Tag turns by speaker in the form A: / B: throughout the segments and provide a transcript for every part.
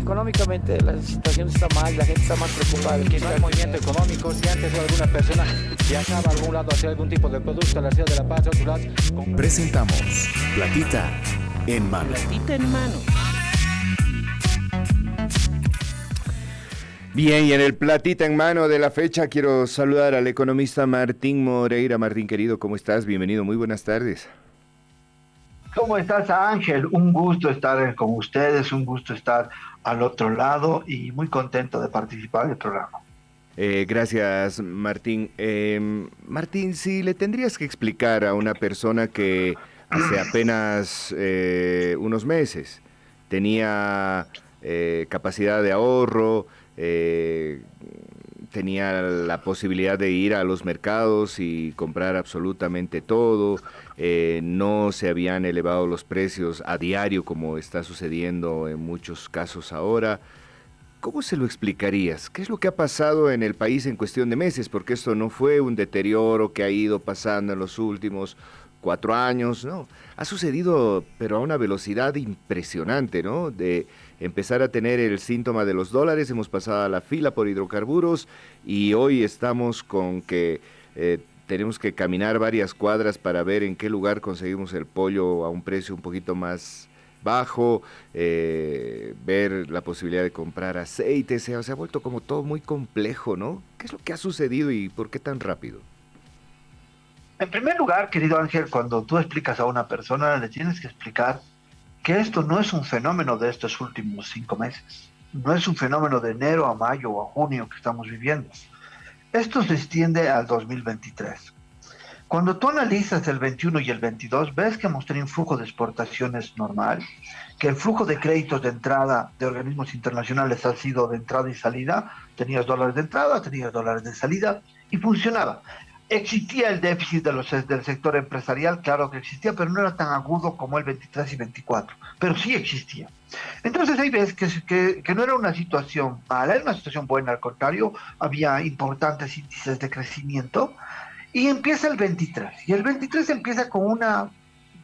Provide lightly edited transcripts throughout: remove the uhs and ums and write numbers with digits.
A: económicamente la situación está mal, la gente está más preocupada.
B: Que no hay movimiento económico. Si antes alguna persona viajaba a algún lado hacia algún tipo de producto a la ciudad de La Paz, a otro lado.
C: Presentamos Platita en Mano.
A: Platita en mano.
D: Bien, y en el Platita en Mano de la fecha quiero saludar al economista Martín Moreira. Martín, querido, ¿cómo estás? Bienvenido, muy buenas tardes.
E: ¿Cómo estás, Ángel? Un gusto estar con ustedes, un gusto estar al otro lado y muy contento de participar en el programa.
D: Gracias, Martín. Martín, si le tendrías que explicar a una persona que hace apenas unos meses tenía capacidad de ahorro, tenía la posibilidad de ir a los mercados y comprar absolutamente todo, no se habían elevado los precios a diario como está sucediendo en muchos casos ahora. ¿Cómo se lo explicarías? ¿Qué es lo que ha pasado en el país en cuestión de meses? Porque esto no fue un deterioro que ha ido pasando en los últimos 4 años, ¿no? Ha sucedido, pero a una velocidad impresionante, ¿no? De empezar a tener el síntoma de los dólares, hemos pasado a la fila por hidrocarburos y hoy estamos con que tenemos que caminar varias cuadras para ver en qué lugar conseguimos el pollo a un precio un poquito más bajo, ver la posibilidad de comprar aceite, se ha vuelto como todo muy complejo, ¿no? ¿Qué es lo que ha sucedido y por qué tan rápido?
E: En primer lugar, querido Ángel, cuando tú explicas a una persona, le tienes que explicar que esto no es un fenómeno de estos últimos 5 meses. No es un fenómeno de enero a mayo o a junio que estamos viviendo. Esto se extiende al 2023. Cuando tú analizas el 21 y el 22, ves que hemos tenido un flujo de exportaciones normal, que el flujo de créditos de entrada de organismos internacionales ha sido de entrada y salida, tenías dólares de entrada, tenías dólares de salida, y funcionaba. Existía el déficit del sector empresarial, claro que existía, pero no era tan agudo como el 23 y 24, pero sí existía. Entonces ahí ves que no era una situación mala, era una situación buena, al contrario, había importantes índices de crecimiento, y empieza el 23, y el 23 empieza con una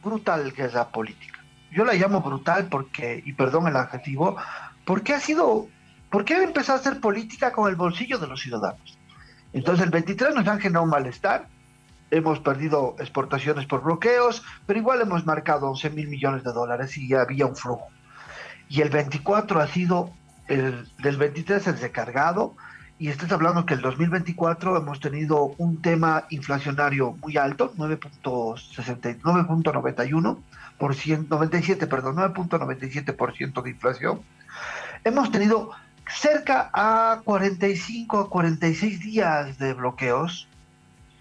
E: brutal guerra política. Yo la llamo brutal porque, y perdón el adjetivo, porque porque ha empezado a hacer política con el bolsillo de los ciudadanos. Entonces el 23 nos han generado un malestar, hemos perdido exportaciones por bloqueos, pero igual hemos marcado 11.000 millones de dólares y ya había un flujo. Y el 24 ha sido, del 23 el recargado, y estás hablando que el 2024 hemos tenido un tema inflacionario muy alto, 9.97% de inflación. Hemos tenido cerca a 45 a 46 días de bloqueos.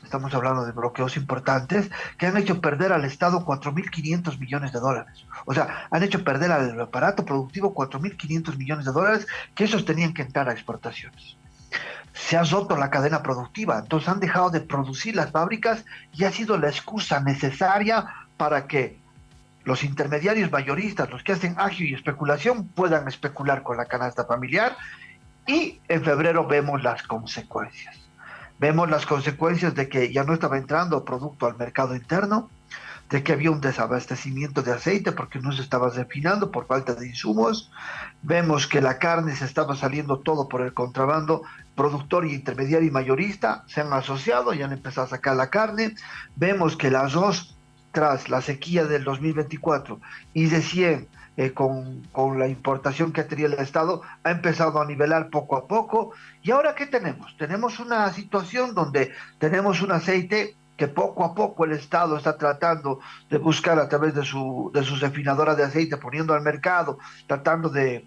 E: Estamos hablando de bloqueos importantes que han hecho perder al Estado 4.500 millones de dólares. O sea, han hecho perder al aparato productivo 4.500 millones de dólares que esos tenían que entrar a exportaciones. Se ha roto la cadena productiva, entonces han dejado de producir las fábricas y ha sido la excusa necesaria para que los intermediarios mayoristas, los que hacen agio y especulación, puedan especular con la canasta familiar, y en febrero vemos las consecuencias. Vemos las consecuencias de que ya no estaba entrando producto al mercado interno, de que había un desabastecimiento de aceite porque no se estaba refinando por falta de insumos. Vemos que la carne se estaba saliendo todo por el contrabando. Productor y intermediario y mayorista se han asociado y han empezado a sacar la carne. Vemos que el arroz, tras la sequía del 2024 y recién con la importación que tenía el Estado, ha empezado a nivelar poco a poco. ¿Y ahora qué tenemos? Tenemos una situación donde tenemos un aceite que poco a poco el Estado está tratando de buscar a través de su refinadora de aceite, poniendo al mercado, tratando de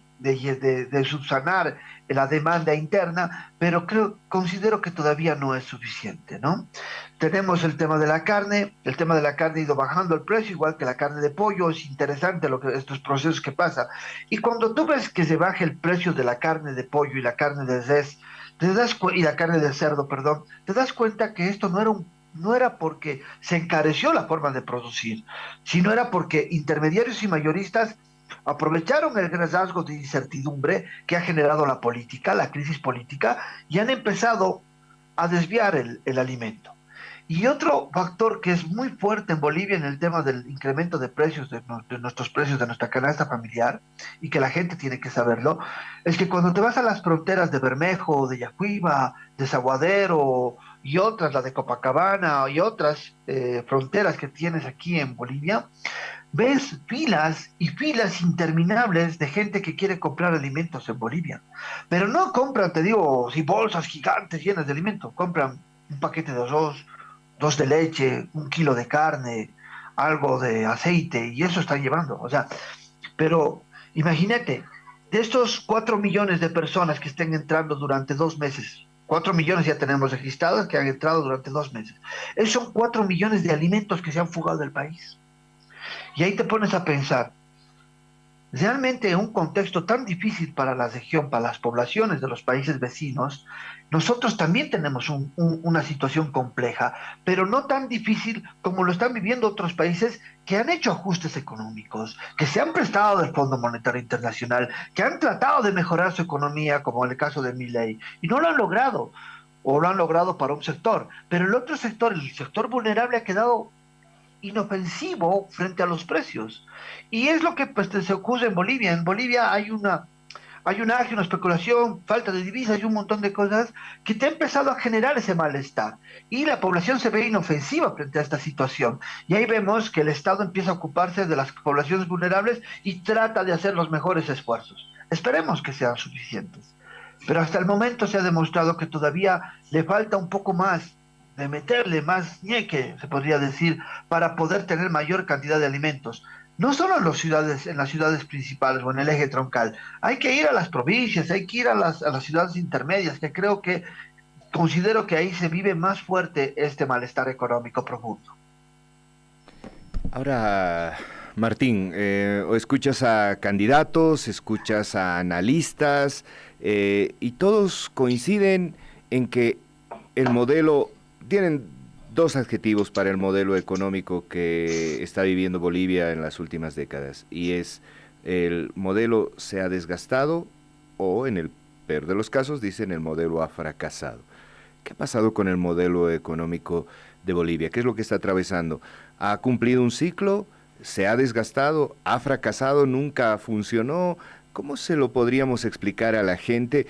E: subsanar la demanda interna, pero considero que todavía no es suficiente, ¿no? Tenemos el tema de la carne ha ido bajando el precio, igual que la carne de pollo. Es interesante estos procesos que pasan. Y cuando tú ves que se baja el precio de la carne de pollo y la carne de res, y la carne de cerdo, perdón, te das cuenta que esto no era porque se encareció la forma de producir, sino era porque intermediarios y mayoristas aprovecharon el rasgo de incertidumbre que ha generado la política, la crisis política, y han empezado a desviar el alimento. Y otro factor que es muy fuerte en Bolivia en el tema del incremento de precios de nuestros precios, de nuestra canasta familiar, y que la gente tiene que saberlo, es que cuando te vas a las fronteras de Bermejo, de Yacuiba, de Saguadero y otras, la de Copacabana y otras fronteras que tienes aquí en Bolivia, ves filas y filas interminables de gente que quiere comprar alimentos en Bolivia. Pero no compran, te digo, si bolsas gigantes llenas de alimentos, compran un paquete de arroz, dos de leche, un kilo de carne, algo de aceite, y eso están llevando. O sea, pero imagínate, de estos 4 millones de personas que estén entrando durante 2 meses, 4 millones ya tenemos registrados que han entrado durante 2 meses. Esos son 4 millones de alimentos que se han fugado del país. Y ahí te pones a pensar, realmente en un contexto tan difícil para la región, para las poblaciones de los países vecinos, nosotros también tenemos una situación compleja, pero no tan difícil como lo están viviendo otros países que han hecho ajustes económicos, que se han prestado del Fondo Monetario Internacional, que han tratado de mejorar su economía, como en el caso de Milei, y no lo han logrado, o lo han logrado para un sector, pero el otro sector, el sector vulnerable, ha quedado inofensivo frente a los precios. Y es lo que pues, se ocurre en Bolivia. En Bolivia hay una especulación, falta de divisas y un montón de cosas que te ha empezado a generar ese malestar. Y la población se ve inofensiva frente a esta situación. Y ahí vemos que el Estado empieza a ocuparse de las poblaciones vulnerables y trata de hacer los mejores esfuerzos. Esperemos que sean suficientes. Pero hasta el momento se ha demostrado que todavía le falta un poco más de meterle más ñeque, se podría decir, para poder tener mayor cantidad de alimentos. No solo en las ciudades principales o en el eje troncal, hay que ir a las provincias, hay que ir a las ciudades intermedias, que considero que ahí se vive más fuerte este malestar económico profundo.
D: Ahora, Martín, escuchas a candidatos, escuchas a analistas, y todos coinciden en que el modelo, tienen dos adjetivos para el modelo económico que está viviendo Bolivia en las últimas décadas, y es: el modelo se ha desgastado, o en el peor de los casos dicen el modelo ha fracasado. ¿Qué ha pasado con el modelo económico de Bolivia? ¿Qué es lo que está atravesando? ¿Ha cumplido un ciclo? ¿Se ha desgastado? ¿Ha fracasado? ¿Nunca funcionó? ¿Cómo se lo podríamos explicar a la gente?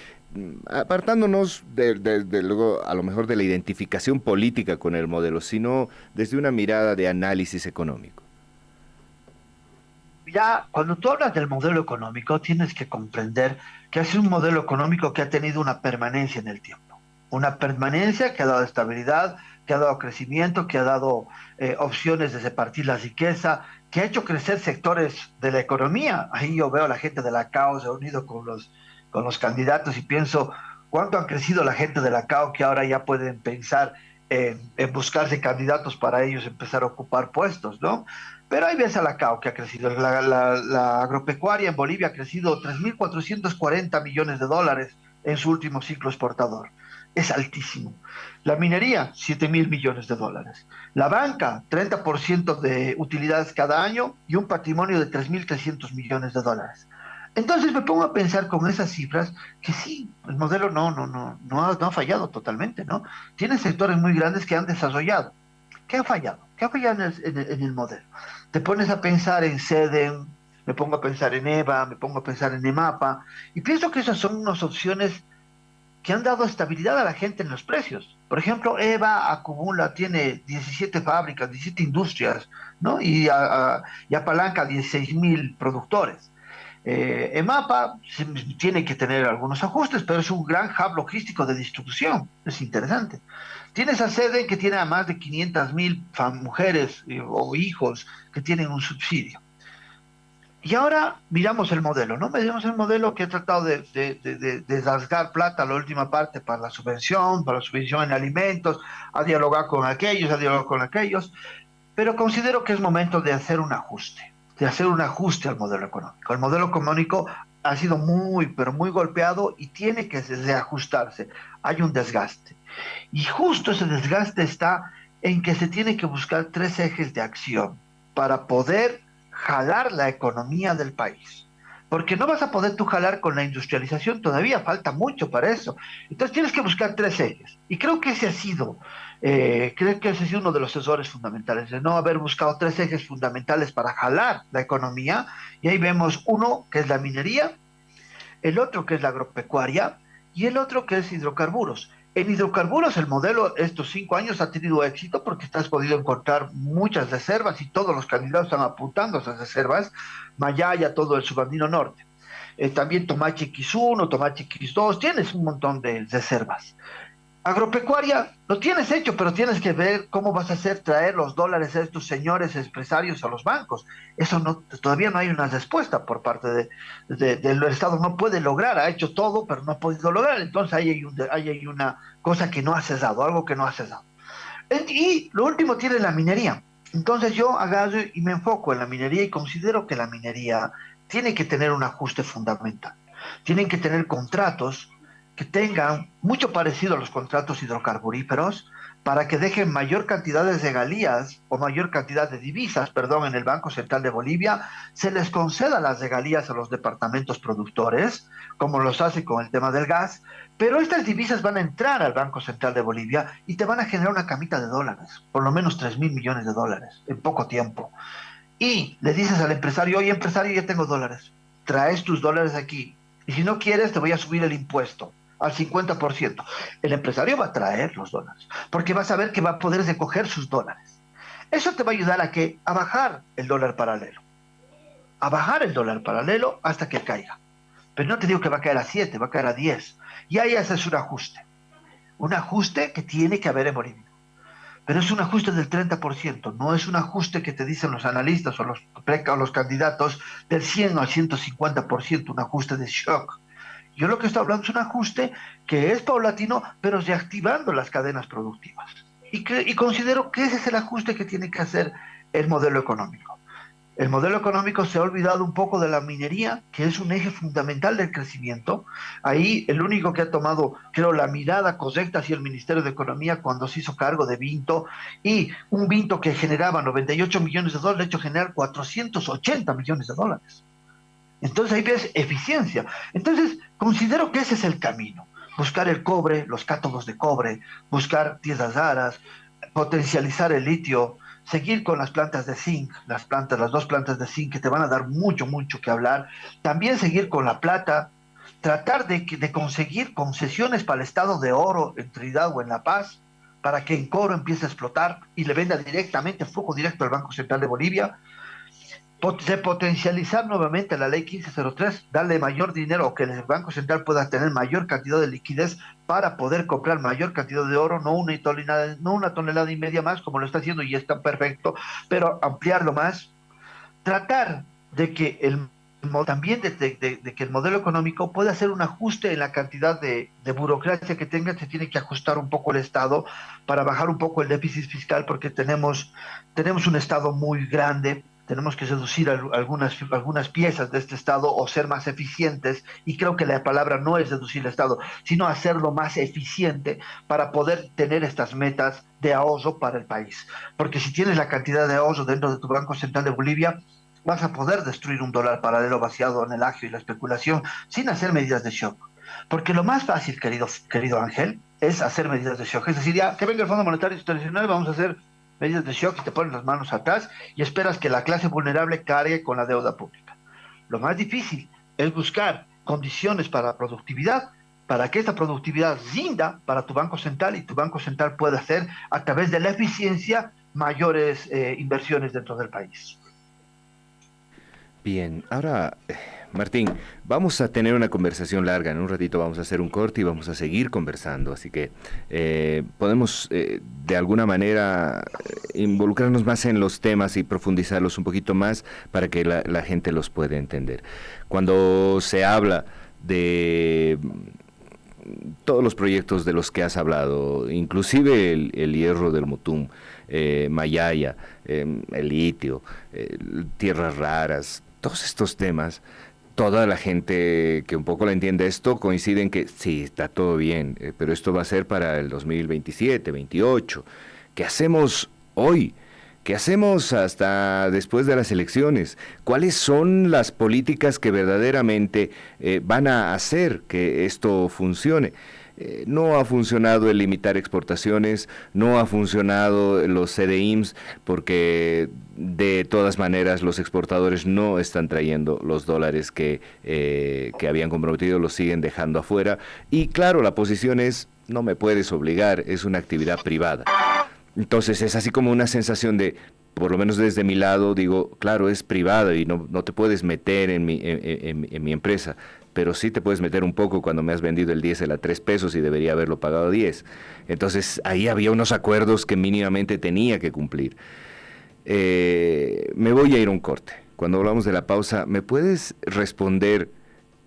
D: Apartándonos luego, a lo mejor de la identificación política con el modelo, sino desde una mirada de análisis económico.
E: Ya, cuando tú hablas del modelo económico, tienes que comprender que es un modelo económico que ha tenido una permanencia en el tiempo. Una permanencia que ha dado estabilidad, que ha dado crecimiento, que ha dado opciones de repartir la riqueza, que ha hecho crecer sectores de la economía. Ahí yo veo a la gente de la CAO reunido con los candidatos y pienso cuánto han crecido la gente de la CAO, que ahora ya pueden pensar en buscarse candidatos para ellos empezar a ocupar puestos, ¿no? Pero ahí ves a la CAO que ha crecido. La agropecuaria en Bolivia ha crecido 3.440 millones de dólares en su último ciclo exportador. Es altísimo. La minería, 7.000 millones de dólares. La banca, 30% de utilidades cada año y un patrimonio de 3.300 millones de dólares. Entonces me pongo a pensar con esas cifras que sí, el modelo no ha fallado totalmente, ¿no? Tiene sectores muy grandes que han desarrollado. ¿Qué ha fallado? ¿Qué ha fallado en el modelo? Te pones a pensar en SEDEN, me pongo a pensar en EVA, me pongo a pensar en EMAPA, y pienso que esas son unas opciones que han dado estabilidad a la gente en los precios. Por ejemplo, EVA tiene 17 fábricas, 17 industrias, ¿no? Y apalanca 16.000 productores. EMAPA tiene que tener algunos ajustes, pero es un gran hub logístico de distribución, es interesante. Tienes a SEDEN, que tiene a más de 500.000 mujeres o hijos que tienen un subsidio. Y ahora miramos el modelo, ¿no? Miramos el modelo que ha tratado de rasgar plata la última parte para la subvención en alimentos, ha dialogado con aquellos, pero considero que es momento de hacer un ajuste al modelo económico. El modelo económico ha sido pero muy golpeado y tiene que reajustarse. Hay un desgaste. Y justo ese desgaste está en que se tiene que buscar 3 ejes de acción para poder jalar la economía del país, porque no vas a poder tú jalar con la industrialización, todavía falta mucho para eso. Entonces tienes que buscar tres ejes, y creo que ese ha sido uno de los errores fundamentales, de no haber buscado tres ejes fundamentales para jalar la economía, y ahí vemos uno que es la minería, el otro que es la agropecuaria, y el otro que es hidrocarburos. En hidrocarburos el modelo estos 5 años ha tenido éxito porque has podido encontrar muchas reservas y todos los candidatos están apuntando a esas reservas, Mayaya, todo el subandino norte. También Tomachi X1, Tomachi X2, tienes un montón de reservas. Agropecuaria, lo tienes hecho, pero tienes que ver cómo vas a hacer traer los dólares a estos señores empresarios a los bancos. Eso no, todavía no hay una respuesta por parte del Estado. No puede lograr, ha hecho todo, pero no ha podido lograr. Entonces ahí hay una cosa que no ha cesado, algo que no ha cesado. Y lo último tiene la minería. Entonces yo agarro y me enfoco en la minería y considero que la minería tiene que tener un ajuste fundamental. Tienen que tener contratos que tengan mucho parecido a los contratos hidrocarburíferos para que dejen mayor cantidad de regalías o mayor cantidad de divisas, perdón, en el Banco Central de Bolivia, se les conceda las regalías a los departamentos productores, como los hace con el tema del gas, pero estas divisas van a entrar al Banco Central de Bolivia y te van a generar una camita de dólares, por lo menos 3.000 millones de dólares en poco tiempo. Y le dices al empresario, oye empresario, ya tengo dólares, traes tus dólares aquí, y si no quieres te voy a subir el impuesto al 50%. El empresario va a traer los dólares, porque va a saber que va a poder recoger sus dólares. Eso te va a ayudar a bajar el dólar paralelo. A bajar el dólar paralelo hasta que caiga. Pero no te digo que va a caer a 7, va a caer a 10. Y ahí haces un ajuste. Un ajuste que tiene que haber en Bolivia. Pero es un ajuste del 30%, no es un ajuste que te dicen los analistas o los candidatos del 100 al 150%, un ajuste de shock. Yo lo que estoy hablando es un ajuste que es paulatino, pero reactivando las cadenas productivas. Y considero que ese es el ajuste que tiene que hacer el modelo económico. El modelo económico se ha olvidado un poco de la minería, que es un eje fundamental del crecimiento. Ahí el único que ha tomado, creo, la mirada correcta hacia el Ministerio de Economía cuando se hizo cargo de Vinto, y un Vinto que generaba 98 millones de dólares, ha hecho generar 480 millones de dólares. Entonces ahí ves eficiencia. Entonces considero que ese es el camino. Buscar el cobre, los cátodos de cobre, buscar tierras raras, potencializar el litio, seguir con las plantas de zinc, las dos plantas de zinc que te van a dar mucho, mucho que hablar. También seguir con la plata, tratar de conseguir concesiones para el estado de oro en Trinidad o en La Paz, para que en Coro empiece a explotar y le venda directamente, flujo directo al Banco Central de Bolivia. Potencializar nuevamente la ley 1503, darle mayor dinero o que el Banco Central pueda tener mayor cantidad de liquidez para poder comprar mayor cantidad de oro, no una tonelada y media más como lo está haciendo y está perfecto, pero ampliarlo más, tratar de que también de que el modelo económico pueda hacer un ajuste en la cantidad de burocracia que tenga. Se tiene que ajustar un poco el Estado para bajar un poco el déficit fiscal, porque tenemos un Estado muy grande. Tenemos que reducir algunas piezas de este Estado o ser más eficientes, y creo que la palabra no es reducir el Estado, sino hacerlo más eficiente para poder tener estas metas de ahorro para el país. Porque si tienes la cantidad de ahorro dentro de tu Banco Central de Bolivia, vas a poder destruir un dólar paralelo vaciado en el agio y la especulación sin hacer medidas de shock. Porque lo más fácil, querido Ángel, es hacer medidas de shock. Es decir, ya que venga el Fondo Monetario Internacional, vamos a hacer medidas de shock y te ponen las manos atrás y esperas que la clase vulnerable cargue con la deuda pública. Lo más difícil es buscar condiciones para la productividad, para que esta productividad rinda para tu Banco Central y tu Banco Central pueda hacer, a través de la eficiencia, mayores inversiones dentro del país.
D: Bien, ahora, Martín, vamos a tener una conversación larga. En un ratito vamos a hacer un corte y vamos a seguir conversando. Así que podemos, de alguna manera, involucrarnos más en los temas y profundizarlos un poquito más para que la gente los pueda entender. Cuando se habla de todos los proyectos de los que has hablado, inclusive el hierro del Mutum, Mayaya, el litio, tierras raras, todos estos temas, toda la gente que un poco la entiende esto coincide en que sí, está todo bien, pero esto va a ser para el 2027, 28. ¿Qué hacemos hoy? ¿qué hacemos hasta después de las elecciones? ¿Cuáles son las políticas que verdaderamente van a hacer que esto funcione? No ha funcionado el limitar exportaciones, no ha funcionado los CDIMS, porque de todas maneras los exportadores no están trayendo los dólares que habían comprometido, los siguen dejando afuera. Y claro, la posición es, no me puedes obligar, es una actividad privada. Entonces es así como una sensación de, por lo menos desde mi lado, digo, claro, es privado y no te puedes meter en mi empresa, pero sí te puedes meter un poco cuando me has vendido el diésel a 3 pesos y debería haberlo pagado a 10. Entonces ahí había unos acuerdos que mínimamente tenía que cumplir. Me voy a ir a un corte. Cuando hablamos de la pausa, ¿me puedes responder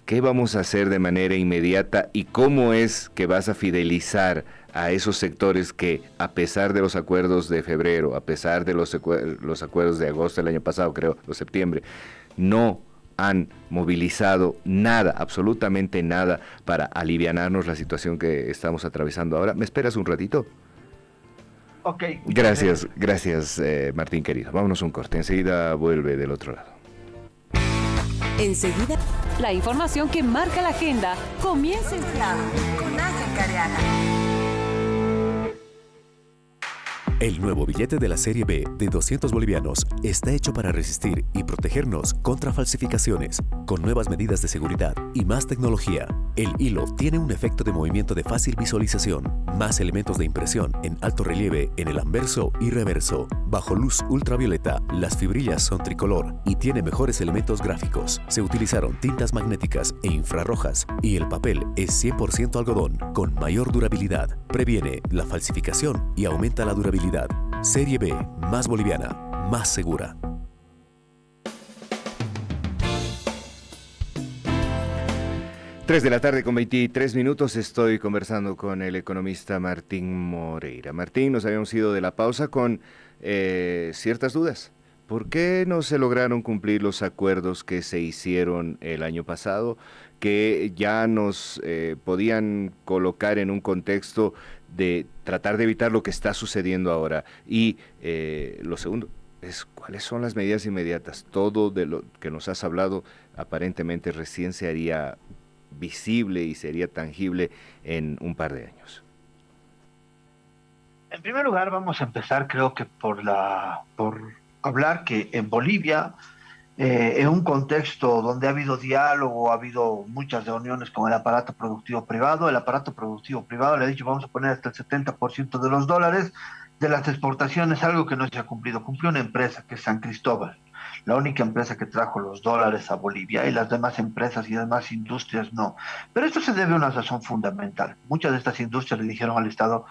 D: qué vamos a hacer de manera inmediata y cómo es que vas a fidelizar a esos sectores que, a pesar de los acuerdos de febrero, a pesar de los acuerdos de agosto del año pasado, creo, o septiembre, no han movilizado nada, absolutamente nada, para alivianarnos la situación que estamos atravesando ahora? ¿Me esperas un ratito?
E: Ok.
D: Gracias, Martín querido. Vámonos a un corte, enseguida vuelve del otro lado.
F: Enseguida, la información que marca la agenda comienza en con Ángel Careaga.
C: El nuevo billete de la Serie B de 200 bolivianos está hecho para resistir y protegernos contra falsificaciones, con nuevas medidas de seguridad y más tecnología. El hilo tiene un efecto de movimiento de fácil visualización, más elementos de impresión en alto relieve en el anverso y reverso. Bajo luz ultravioleta, las fibrillas son tricolor y tiene mejores elementos gráficos. Se utilizaron tintas magnéticas e infrarrojas y el papel es 100% algodón, con mayor durabilidad. Previene la falsificación y aumenta la durabilidad. Serie B, más boliviana, más segura.
D: 3 de la tarde con 23 minutos, estoy conversando con el economista Martín Moreira. Martín, nos habíamos ido de la pausa con ciertas dudas. ¿Por qué no se lograron cumplir los acuerdos que se hicieron el año pasado, que ya nos podían colocar en un contexto de tratar de evitar lo que está sucediendo ahora? Y lo segundo es, ¿cuáles son las medidas inmediatas? Todo de lo que nos has hablado aparentemente recién se haría visible y sería tangible en un par de años.
E: En primer lugar, vamos a empezar, creo que por hablar que en Bolivia, en un contexto donde ha habido diálogo, ha habido muchas reuniones con el aparato productivo privado, le ha dicho, vamos a poner hasta el 70% de los dólares de las exportaciones, algo que no se ha cumplido. Cumplió una empresa que es San Cristóbal, la única empresa que trajo los dólares a Bolivia, y las demás empresas y demás industrias no. Pero esto se debe a una razón fundamental. Muchas de estas industrias le dijeron al Estado,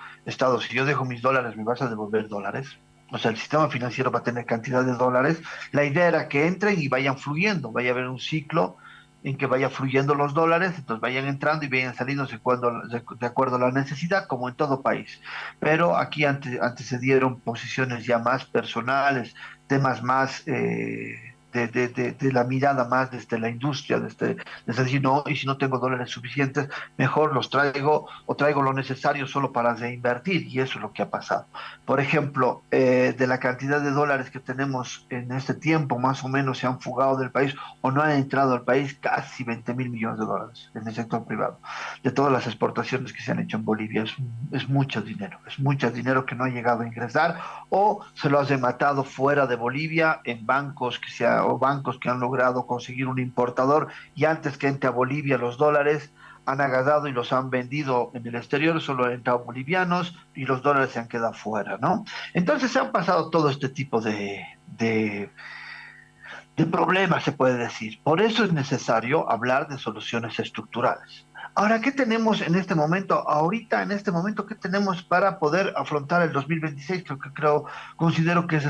E: si yo dejo mis dólares, ¿me vas a devolver dólares? O sea, el sistema financiero va a tener cantidad de dólares. La idea era que entren y vayan fluyendo, vaya a haber un ciclo en que vaya fluyendo los dólares, entonces vayan entrando y vayan saliendo de acuerdo a la necesidad, como en todo país. Pero aquí antes se dieron posiciones ya más personales, temas más de la mirada más desde la industria, desde decir, no, y si no tengo dólares suficientes, mejor los traigo o traigo lo necesario solo para reinvertir, y eso es lo que ha pasado. Por ejemplo, de la cantidad de dólares que tenemos en este tiempo, más o menos se han fugado del país o no han entrado al país casi 20.000 millones de dólares en el sector privado. De todas las exportaciones que se han hecho en Bolivia, es mucho dinero que no ha llegado a ingresar o se lo ha rematado fuera de Bolivia en bancos que han logrado conseguir un importador, y antes que entre a Bolivia los dólares han agarrado y los han vendido en el exterior, solo han entrado bolivianos y los dólares se han quedado fuera, ¿no? Entonces se han pasado todo este tipo de problemas, se puede decir. Por eso es necesario hablar de soluciones estructurales. Ahora, ¿qué tenemos en este momento? ¿Qué tenemos para poder afrontar el 2026? Considero que es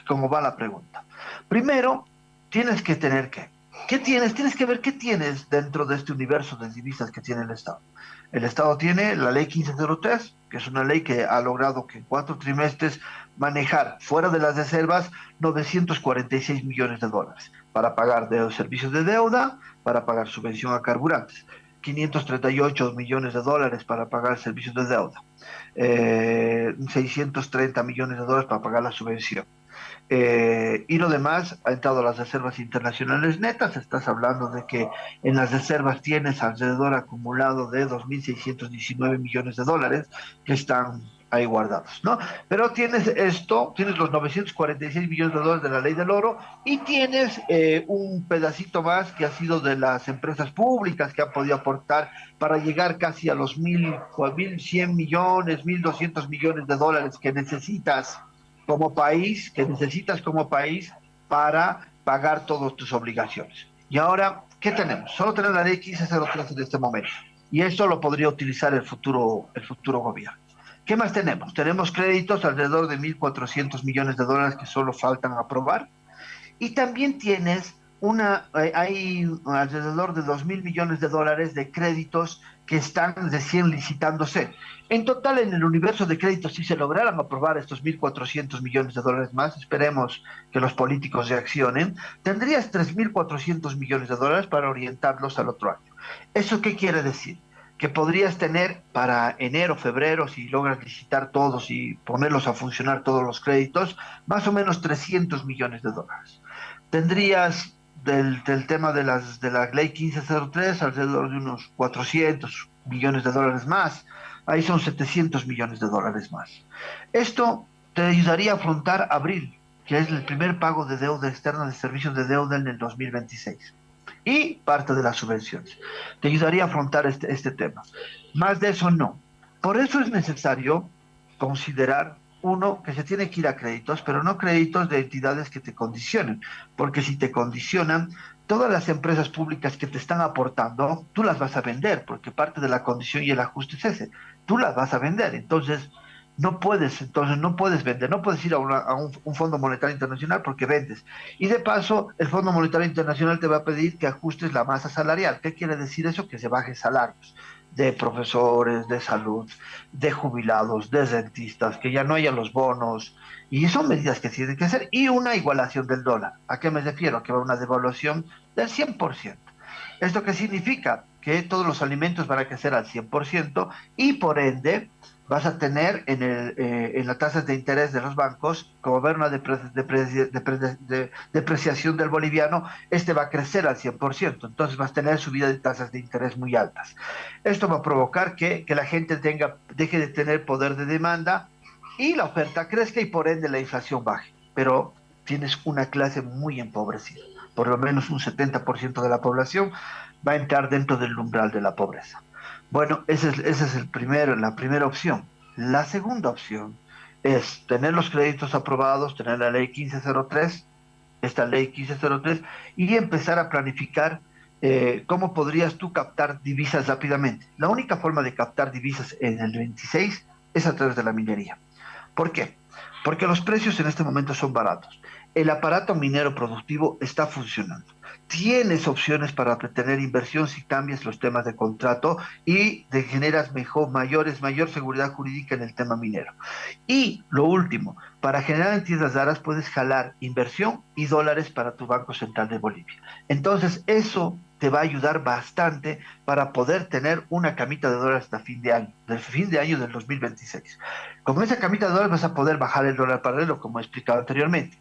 E: como va la pregunta. Primero, tienes que tener tienes que ver qué tienes dentro de este universo de divisas que tiene el Estado. El Estado tiene la ley 1503, que es una ley que ha logrado que en 4 trimestres manejar fuera de las reservas 946 millones de dólares para pagar servicios de deuda, para pagar subvención a carburantes, 538 millones de dólares para pagar servicios de deuda, 630 millones de dólares para pagar la subvención. Y lo demás ha entrado a las reservas internacionales netas. Estás hablando de que en las reservas tienes alrededor acumulado de 2.619 millones de dólares que están ahí guardados, ¿no? Pero tienes esto, tienes los 946 millones de dólares de la ley del oro y tienes un pedacito más que ha sido de las empresas públicas que han podido aportar para llegar casi a los 1.100 millones, 1.200 millones de dólares que necesitas como país para pagar todas tus obligaciones. Y ahora, ¿qué tenemos? Solo tenemos la ley 1503 en este momento. Y esto lo podría utilizar el futuro gobierno. ¿Qué más tenemos? Tenemos créditos alrededor de 1.400 millones de dólares que solo faltan aprobar. Y también tienes hay alrededor de 2.000 millones de dólares de créditos que están recién licitándose. En total, en el universo de créditos, si se lograran aprobar estos 1.400 millones de dólares más, esperemos que los políticos reaccionen, tendrías 3.400 millones de dólares para orientarlos al otro año. ¿Eso qué quiere decir? Que podrías tener para enero, febrero, si logras licitar todos y ponerlos a funcionar todos los créditos, más o menos 300 millones de dólares. Tendrías del tema de la ley 1503 alrededor de unos 400 millones de dólares más. Ahí son 700 millones de dólares más. Esto te ayudaría a afrontar abril, que es el primer pago de deuda externa de servicios de deuda en el 2026. Y parte de las subvenciones. Te ayudaría a afrontar este tema. Más de eso no. Por eso es necesario considerar, uno, que se tiene que ir a créditos, pero no créditos de entidades que te condicionen, porque si te condicionan, todas las empresas públicas que te están aportando, tú las vas a vender, porque parte de la condición y el ajuste es ese. Tú las vas a vender, entonces no puedes vender, no puedes ir a un Fondo Monetario Internacional porque vendes. Y de paso, el Fondo Monetario Internacional te va a pedir que ajustes la masa salarial. ¿Qué quiere decir eso? Que se baje salarios de profesores, de salud, de jubilados, de rentistas, que ya no haya los bonos. Y son medidas que tienen que hacer. Y una igualación del dólar. ¿A qué me refiero? Que va a una devaluación del 100%. ¿Esto qué significa? Que todos los alimentos van a crecer al 100% y por ende vas a tener en las tasas de interés de los bancos, como ver una depreciación del boliviano, este va a crecer al 100%, entonces vas a tener subida de tasas de interés muy altas. Esto va a provocar que la gente deje de tener poder de demanda y la oferta crezca y por ende la inflación baje, pero tienes una clase muy empobrecida, por lo menos un 70% de la población va a entrar dentro del umbral de la pobreza. Bueno, esa es la primera opción. La segunda opción es tener los créditos aprobados, tener la ley 1503, esta ley 1503, y empezar a planificar cómo podrías tú captar divisas rápidamente. La única forma de captar divisas en el 26 es a través de la minería. ¿Por qué? Porque los precios en este momento son baratos. El aparato minero productivo está funcionando. Tienes opciones para tener inversión si cambias los temas de contrato y te generas mayor seguridad jurídica en el tema minero. Y lo último, para generar en tierras raras puedes jalar inversión y dólares para tu Banco Central de Bolivia. Entonces eso te va a ayudar bastante para poder tener una camita de dólares hasta fin de año del 2026. Con esa camita de dólares vas a poder bajar el dólar paralelo, como he explicado anteriormente.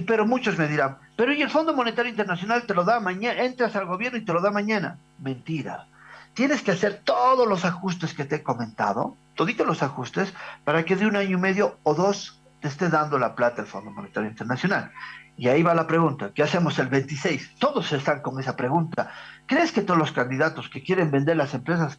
E: Pero muchos me dirán, pero ¿y el Fondo Monetario Internacional te lo da mañana? Entras al gobierno y te lo da mañana. Mentira. Tienes que hacer todos los ajustes que te he comentado, toditos los ajustes, para que de un año y medio o dos te esté dando la plata el Fondo Monetario Internacional. Y ahí va la pregunta, ¿qué hacemos el 26? Todos están con esa pregunta. ¿Crees que todos los candidatos que quieren vender las empresas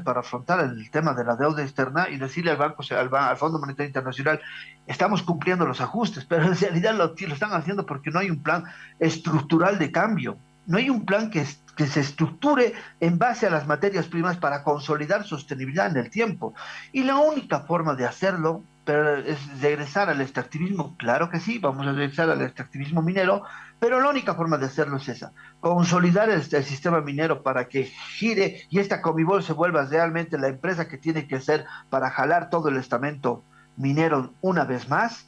E: para afrontar el tema de la deuda externa y decirle al Fondo Monetario Internacional, estamos cumpliendo los ajustes, pero en realidad lo están haciendo porque no hay un plan estructural de cambio? No hay un plan que se estructure en base a las materias primas para consolidar sostenibilidad en el tiempo. Y la única forma de hacerlo es regresar al extractivismo. Claro que sí, vamos a regresar al extractivismo minero, pero la única forma de hacerlo es esa, consolidar el sistema minero para que gire y esta Comibol se vuelva realmente la empresa que tiene que ser para jalar todo el estamento minero una vez más.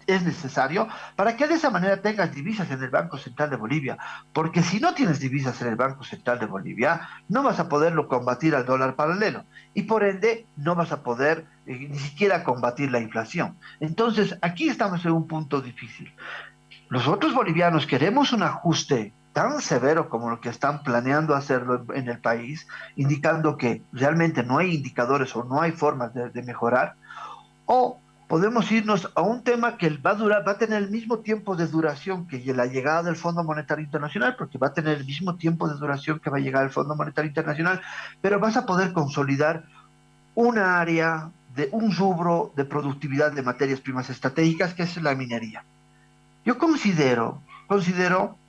E: es necesario para que de esa manera tengas divisas en el Banco Central de Bolivia, porque si no tienes divisas en el Banco Central de Bolivia, no vas a poderlo combatir al dólar paralelo y por ende no vas a poder ni siquiera combatir la inflación. Entonces, aquí estamos en un punto difícil. Nosotros bolivianos queremos un ajuste tan severo como lo que están planeando hacerlo en el país, indicando que realmente no hay indicadores o no hay formas de mejorar, o podemos irnos a un tema que va a tener el mismo tiempo de duración que la llegada del Fondo Monetario Internacional, porque va a tener el mismo tiempo de duración que va a llegar el Fondo Monetario Internacional, pero vas a poder consolidar una área de un rubro de productividad de materias primas estratégicas, que es la minería. Yo considero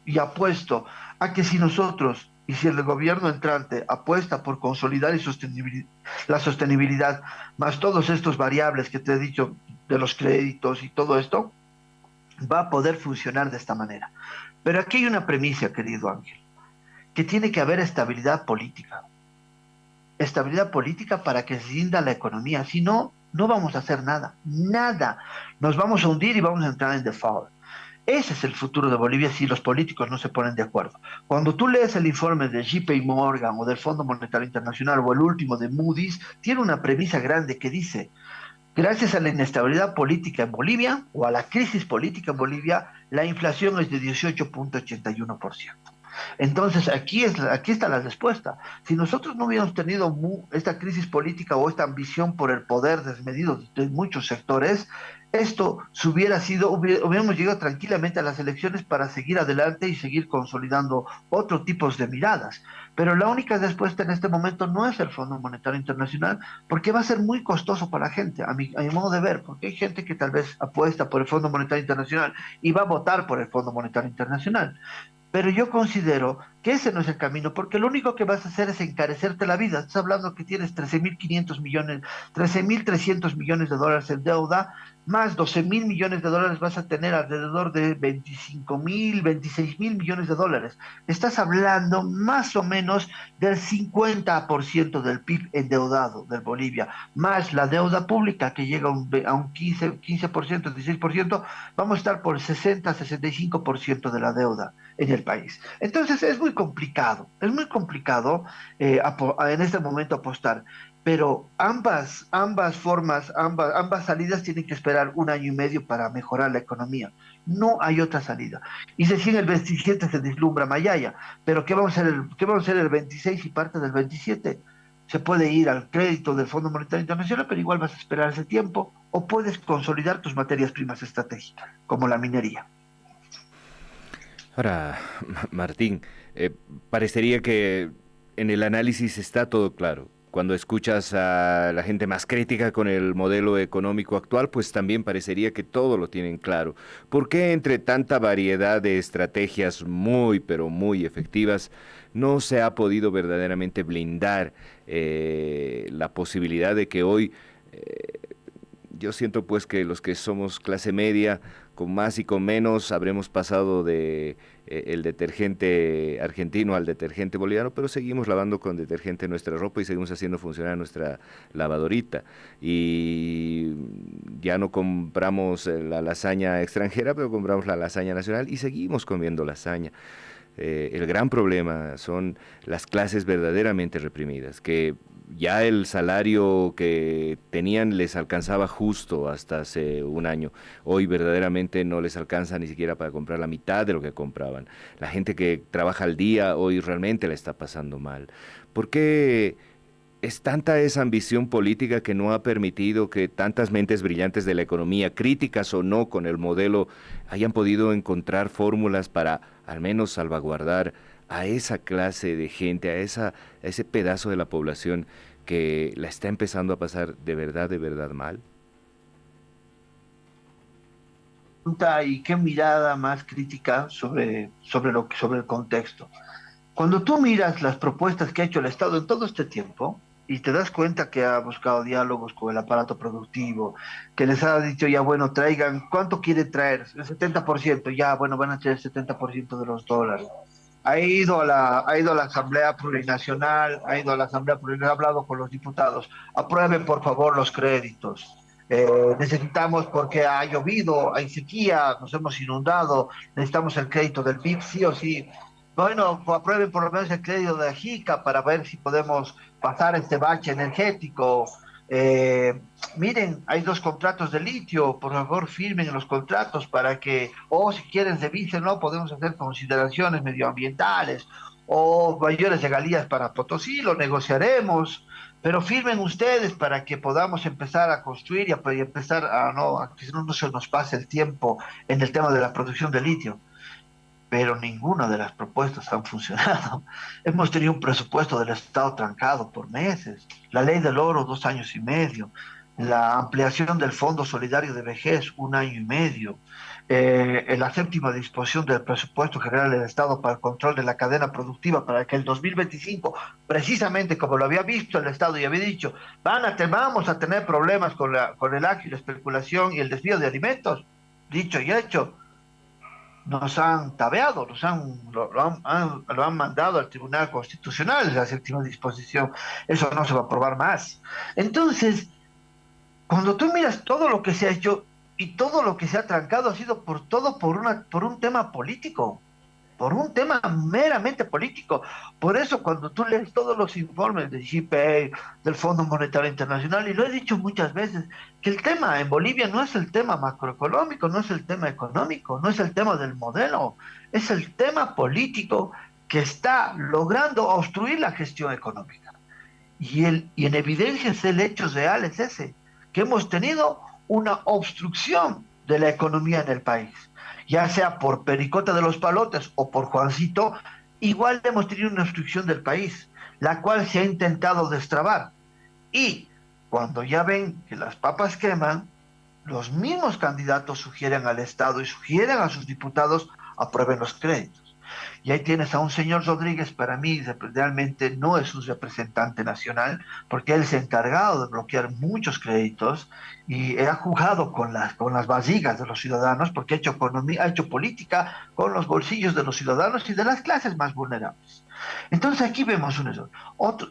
E: y apuesto a que si nosotros y si el gobierno entrante apuesta por consolidar la sostenibilidad, más todos estos variables que te he dicho de los créditos y todo esto, va a poder funcionar de esta manera. Pero aquí hay una premisa, querido Ángel, que tiene que haber estabilidad política. Estabilidad política para que se rinda la economía. Si no, no vamos a hacer nada. Nada. Nos vamos a hundir y vamos a entrar en default. Ese es el futuro de Bolivia si los políticos no se ponen de acuerdo. Cuando tú lees el informe de JP Morgan o del Fondo Monetario Internacional o el último de Moody's, tiene una premisa grande que dice: gracias a la inestabilidad política en Bolivia o a la crisis política en Bolivia, la inflación es de 18.81%. Entonces, aquí está la respuesta. Si nosotros no hubiéramos tenido esta crisis política o esta ambición por el poder desmedido de muchos sectores, esto hubiéramos llegado tranquilamente a las elecciones para seguir adelante y seguir consolidando otros tipos de miradas. Pero la única respuesta en este momento no es el Fondo Monetario Internacional, porque va a ser muy costoso para la gente, a mi modo de ver, porque hay gente que tal vez apuesta por el Fondo Monetario Internacional y va a votar por el Fondo Monetario Internacional. Pero yo considero que ese no es el camino, porque lo único que vas a hacer es encarecerte la vida. Estás hablando que tienes 13.500 millones, 13.300 millones de dólares en deuda, más 12.000 millones de dólares vas a tener alrededor de 25.000, 26.000 millones de dólares. Estás hablando más o menos del 50% del PIB endeudado de Bolivia, más la deuda pública que llega a un 15%, 16%, vamos a estar por 60, 65% de la deuda en el país. Entonces es muy complicado en este momento apostar, pero ambas salidas tienen que esperar 1 año y medio para mejorar la economía. No hay otra salida. Y recién el 27 se vislumbra Mayaya, pero ¿qué vamos a hacer el 26 y parte del 27? Se puede ir al crédito del Fondo Monetario Internacional, pero igual vas a esperar ese tiempo, o puedes consolidar tus materias primas estratégicas, como la minería.
D: Ahora, Martín, parecería que en el análisis está todo claro. Cuando escuchas a la gente más crítica con el modelo económico actual, pues también parecería que todo lo tienen claro. ¿Por qué entre tanta variedad de estrategias muy, pero muy efectivas, no se ha podido verdaderamente blindar la posibilidad de que hoy, yo siento pues que los que somos clase media, con más y con menos, habremos pasado de el detergente argentino al detergente boliviano, pero seguimos lavando con detergente nuestra ropa y seguimos haciendo funcionar nuestra lavadorita. Y ya no compramos la lasaña extranjera, pero compramos la lasaña nacional y seguimos comiendo lasaña. El gran problema son las clases verdaderamente reprimidas, que ya el salario que tenían les alcanzaba justo hasta hace 1 año. Hoy verdaderamente no les alcanza ni siquiera para comprar la mitad de lo que compraban. La gente que trabaja al día hoy realmente la está pasando mal. ¿Por qué es tanta esa ambición política que no ha permitido que tantas mentes brillantes de la economía, críticas o no con el modelo, hayan podido encontrar fórmulas para al menos salvaguardar a esa clase de gente, a ese pedazo de la población que la está empezando a pasar de verdad mal?
E: Y qué mirada más crítica sobre el contexto. Cuando tú miras las propuestas que ha hecho el Estado en todo este tiempo y te das cuenta que ha buscado diálogos con el aparato productivo, que les ha dicho ya bueno, traigan, ¿cuánto quieren traer? El 70%, ya bueno, van a traer el 70% de los dólares. Ha ido a la Asamblea Plurinacional, ha hablado con los diputados, aprueben por favor los créditos. Necesitamos porque ha llovido, hay sequía, nos hemos inundado, necesitamos el crédito del BIP sí o sí. Bueno, aprueben por lo menos el crédito de la JICA para ver si podemos pasar este bache energético. Eh, Miren, hay 2 contratos de litio, por favor firmen los contratos para que, o si quieren revisen, ¿no? Podemos hacer consideraciones medioambientales o mayores regalías para Potosí, lo negociaremos, pero firmen ustedes para que podamos empezar a construir y empezar a que no se nos pase el tiempo en el tema de la producción de litio. Pero ninguna de las propuestas han funcionado. Hemos tenido un presupuesto del Estado trancado por meses, la ley del oro 2 años y medio, la ampliación del Fondo Solidario de Vejez 1 año y medio, la séptima disposición del presupuesto general del Estado para el control de la cadena productiva para que el 2025, precisamente como lo había visto el Estado y había dicho, vamos a tener problemas con el agio y la especulación y el desvío de alimentos, dicho y hecho, nos han tabeado, lo han mandado al Tribunal Constitucional, la séptima disposición, eso no se va a aprobar más. Entonces, cuando tú miras todo lo que se ha hecho y todo lo que se ha trancado ha sido por un tema político, por un tema meramente político. Por eso cuando tú lees todos los informes del GPA, del Fondo Monetario Internacional, y lo he dicho muchas veces, que el tema en Bolivia no es el tema macroeconómico, no es el tema económico, no es el tema del modelo, es el tema político que está logrando obstruir la gestión económica. Y en evidencia es el hecho real, es ese, que hemos tenido una obstrucción de la economía en el país, ya sea por Pericota de los Palotes o por Juancito, igual hemos tenido una obstrucción del país, la cual se ha intentado destrabar. Y cuando ya ven que las papas queman, los mismos candidatos sugieren al Estado y sugieren a sus diputados aprueben los créditos. Y ahí tienes a un señor Rodríguez, para mí realmente no es un representante nacional, porque él se ha encargado de bloquear muchos créditos y ha jugado con las vasijas de los ciudadanos, porque ha hecho economía, ha hecho política con los bolsillos de los ciudadanos y de las clases más vulnerables. Entonces aquí vemos un error.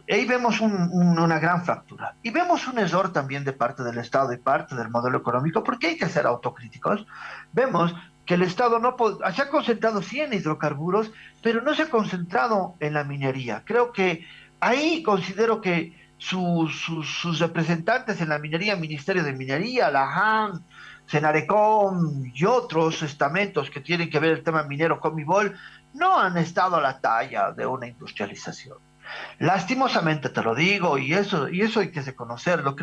E: Ahí vemos una gran fractura. Y vemos un error también de parte del Estado y parte del modelo económico, porque hay que ser autocríticos. Vemos que el Estado se ha concentrado sí en hidrocarburos, pero no se ha concentrado en la minería. Creo que ahí considero que sus representantes en la minería, Ministerio de Minería, la JAN, Senarecom y otros estamentos que tienen que ver el tema minero, Comibol, no han estado a la talla de una industrialización. Lastimosamente te lo digo, y eso hay que reconocerlo.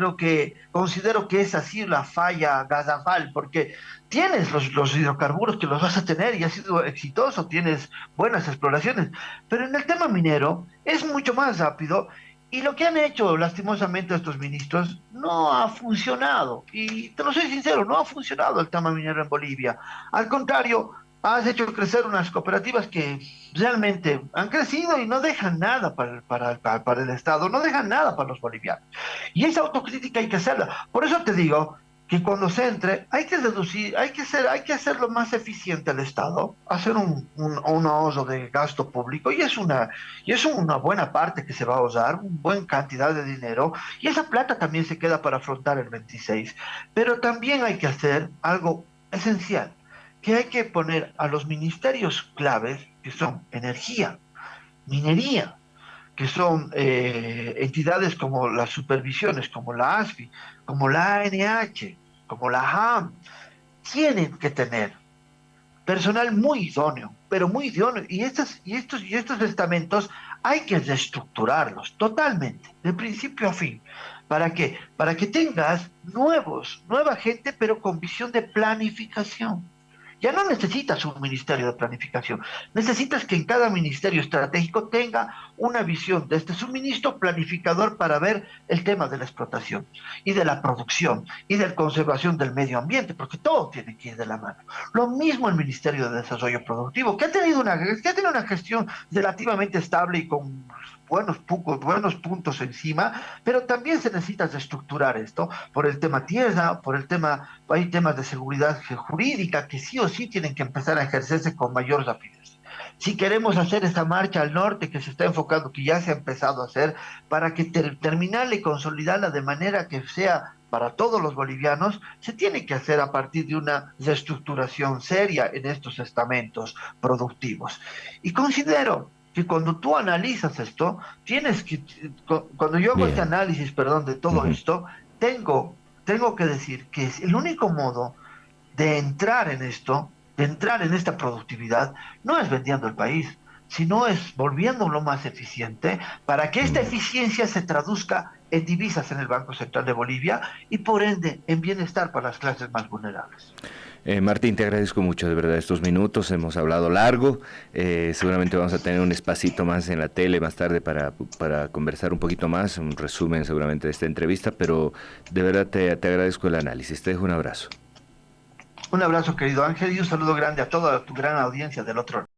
E: Considero que es así la falla garrafal, porque tienes los hidrocarburos que los vas a tener y has sido exitoso, tienes buenas exploraciones, pero en el tema minero es mucho más rápido y lo que han hecho lastimosamente estos ministros no ha funcionado. Y te lo soy sincero, no ha funcionado el tema minero en Bolivia. Al contrario, has hecho crecer unas cooperativas que realmente han crecido y no dejan nada para el Estado, no dejan nada para los bolivianos. Y esa autocrítica hay que hacerla. Por eso te digo que cuando se entre, hay que reducir, hay que hacerlo más eficiente al Estado, hacer un ahorro de gasto público, y es una buena parte que se va a ahorrar, una buena cantidad de dinero, y esa plata también se queda para afrontar el 26. Pero también hay que hacer algo esencial, que hay que poner a los ministerios claves, que son energía, minería, que son entidades como las supervisiones, como la ASFI, como la ANH, como la JAM, tienen que tener personal muy idóneo, pero muy idóneo, y estos estamentos hay que reestructurarlos totalmente, de principio a fin. ¿Para qué? Para que tengas nueva gente, pero con visión de planificación. Ya no necesitas un ministerio de planificación, necesitas que en cada ministerio estratégico tenga una visión de este suministro planificador para ver el tema de la explotación y de la producción y de la conservación del medio ambiente, porque todo tiene que ir de la mano. Lo mismo el Ministerio de Desarrollo Productivo, que ha tenido una gestión relativamente estable y con buenos puntos encima, pero también se necesita reestructurar esto por el tema tierra, hay temas de seguridad jurídica que sí o sí tienen que empezar a ejercerse con mayor rapidez. Si queremos hacer esa marcha al norte que se está enfocando, que ya se ha empezado a hacer, para que terminarla y consolidarla de manera que sea para todos los bolivianos, se tiene que hacer a partir de una reestructuración seria en estos estamentos productivos. Y considero que cuando tú analizas esto, tienes que, cuando yo hago
D: Bien.
E: este análisis, perdón, de todo esto, tengo que decir que es el único modo de entrar en esto, de entrar en esta productividad, no es vendiendo el país, sino es volviéndolo más eficiente para que esta eficiencia se traduzca en divisas en el Banco Central de Bolivia y por ende en bienestar para las clases más vulnerables.
D: Martín, te agradezco mucho de verdad estos minutos, hemos hablado largo, seguramente vamos a tener un espacito más en la tele más tarde para conversar un poquito más, un resumen seguramente de esta entrevista, pero de verdad te agradezco el análisis, te dejo un abrazo.
E: Un abrazo, querido Ángel, y un saludo grande a toda tu gran audiencia del otro lado.